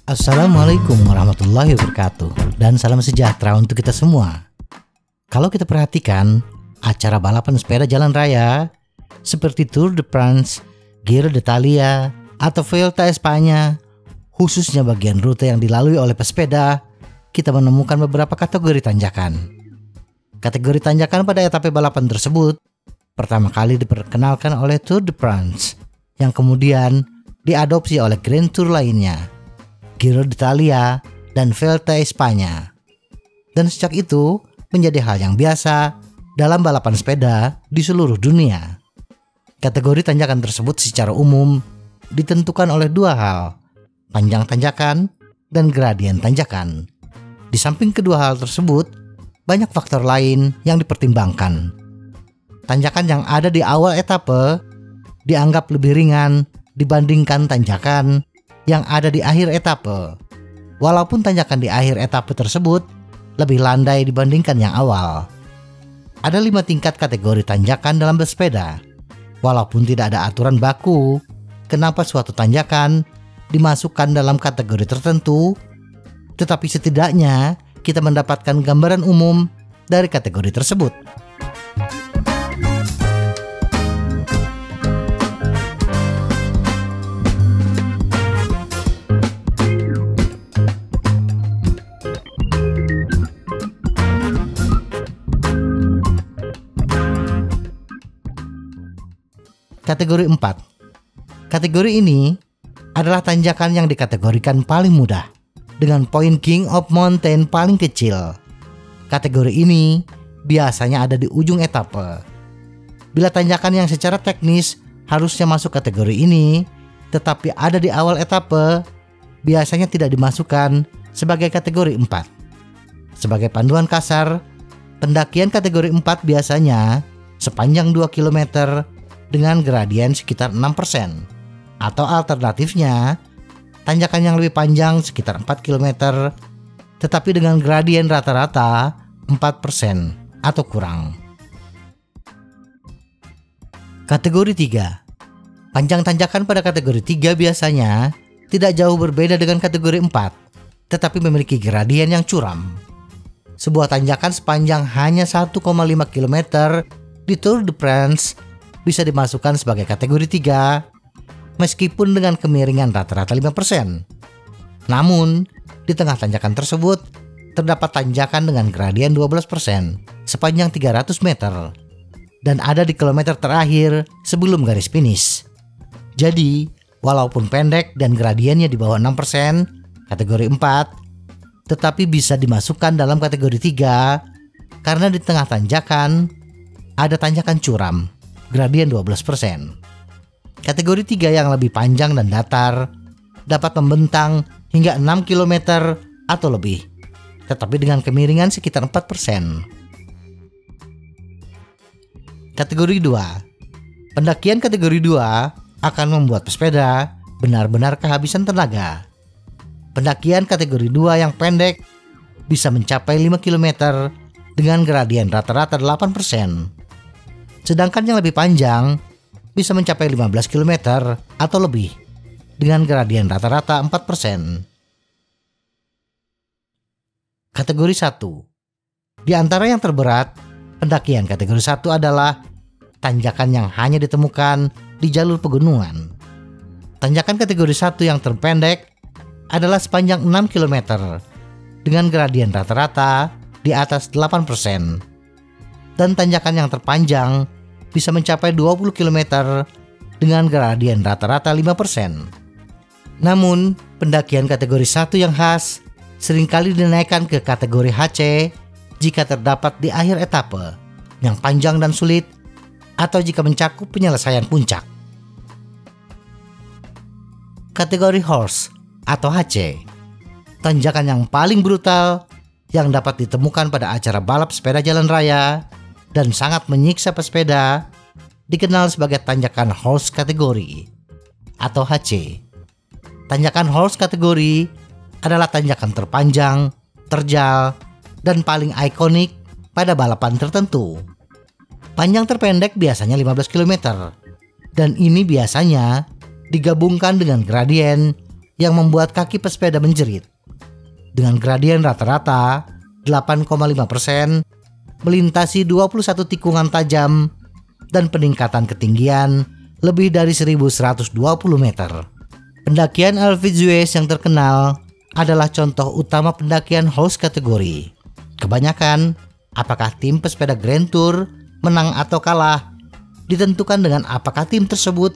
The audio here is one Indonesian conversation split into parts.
Assalamualaikum warahmatullahi wabarakatuh, dan salam sejahtera untuk kita semua. Kalau kita perhatikan, acara balapan sepeda jalan raya seperti Tour de France, Giro d'Italia, atau Vuelta Espanya, khususnya bagian rute yang dilalui oleh pesepeda, kita menemukan beberapa kategori tanjakan. Kategori tanjakan pada etape balapan tersebut pertama kali diperkenalkan oleh Tour de France, yang kemudian diadopsi oleh Grand Tour lainnya, Giro d'Italia, dan Vuelta Espanya. Dan sejak itu menjadi hal yang biasa dalam balapan sepeda di seluruh dunia. Kategori tanjakan tersebut secara umum ditentukan oleh dua hal, panjang tanjakan dan gradien tanjakan. Di samping kedua hal tersebut, banyak faktor lain yang dipertimbangkan. Tanjakan yang ada di awal etape dianggap lebih ringan dibandingkan tanjakan yang ada di akhir etape, walaupun tanjakan di akhir etape tersebut lebih landai dibandingkan yang awal. Ada 5 tingkat kategori tanjakan dalam bersepeda. Walaupun tidak ada aturan baku kenapa suatu tanjakan dimasukkan dalam kategori tertentu, tetapi setidaknya kita mendapatkan gambaran umum dari kategori tersebut. Kategori 4. Kategori ini adalah tanjakan yang dikategorikan paling mudah, dengan poin King of Mountain paling kecil. Kategori ini biasanya ada di ujung etape. Bila tanjakan yang secara teknis harusnya masuk kategori ini, tetapi ada di awal etape, biasanya tidak dimasukkan sebagai kategori 4. Sebagai panduan kasar, pendakian kategori 4 biasanya sepanjang 2 km dengan gradien sekitar 6%, atau alternatifnya tanjakan yang lebih panjang sekitar 4 km tetapi dengan gradien rata-rata 4% atau kurang. Kategori 3. Panjang tanjakan pada kategori 3 biasanya tidak jauh berbeda dengan kategori 4, tetapi memiliki gradien yang curam. Sebuah tanjakan sepanjang hanya 1,5 km di Tour de France bisa dimasukkan sebagai kategori 3 meskipun dengan kemiringan rata-rata 5%. Namun, di tengah tanjakan tersebut terdapat tanjakan dengan gradien 12% sepanjang 300 meter dan ada di kilometer terakhir sebelum garis finish. Jadi, walaupun pendek dan gradiennya di bawah 6%, kategori 4, tetapi bisa dimasukkan dalam kategori 3 karena di tengah tanjakan ada tanjakan curam, gradien 12%. Kategori 3 yang lebih panjang dan datar dapat membentang hingga 6 km atau lebih, tetapi dengan kemiringan sekitar 4%. Kategori 2. Pendakian kategori 2 akan membuat pesepeda benar-benar kehabisan tenaga. Pendakian kategori 2 yang pendek bisa mencapai 5 km dengan gradien rata-rata 8%. Sedangkan yang lebih panjang bisa mencapai 15 km atau lebih dengan gradien rata-rata 4%. Kategori 1. Di antara yang terberat, pendakian kategori 1 adalah tanjakan yang hanya ditemukan di jalur pegunungan. Tanjakan kategori 1 yang terpendek adalah sepanjang 6 km dengan gradien rata-rata di atas 8%. Dan tanjakan yang terpanjang bisa mencapai 20 km dengan gradien rata-rata 5%. Namun, pendakian kategori 1 yang khas seringkali dinaikkan ke kategori HC jika terdapat di akhir etape yang panjang dan sulit atau jika mencakup penyelesaian puncak. Kategori Horse atau HC, tanjakan yang paling brutal yang dapat ditemukan pada acara balap sepeda jalan raya dan sangat menyiksa pesepeda, dikenal sebagai tanjakan horse kategori atau HC. Tanjakan horse kategori adalah tanjakan terpanjang, terjal, dan paling ikonik pada balapan tertentu. Panjang terpendek biasanya 15 km, Dan ini biasanya digabungkan dengan gradien yang membuat kaki pesepeda menjerit. Dengan gradien rata-rata 8,5%, melintasi 21 tikungan tajam, dan peningkatan ketinggian lebih dari 1120 meter. Pendakian Alpe d'Huez yang terkenal adalah contoh utama pendakian horse kategori. Kebanyakan, apakah tim pesepeda Grand Tour menang atau kalah ditentukan dengan apakah tim tersebut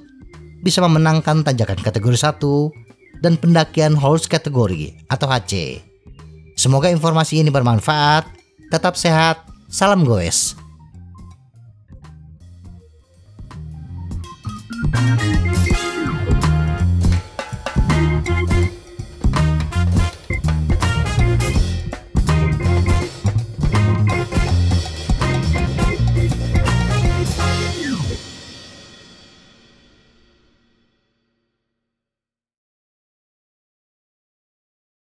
bisa memenangkan tanjakan kategori 1 dan pendakian horse kategori atau HC. Semoga informasi ini bermanfaat. Tetap sehat. Salam goes.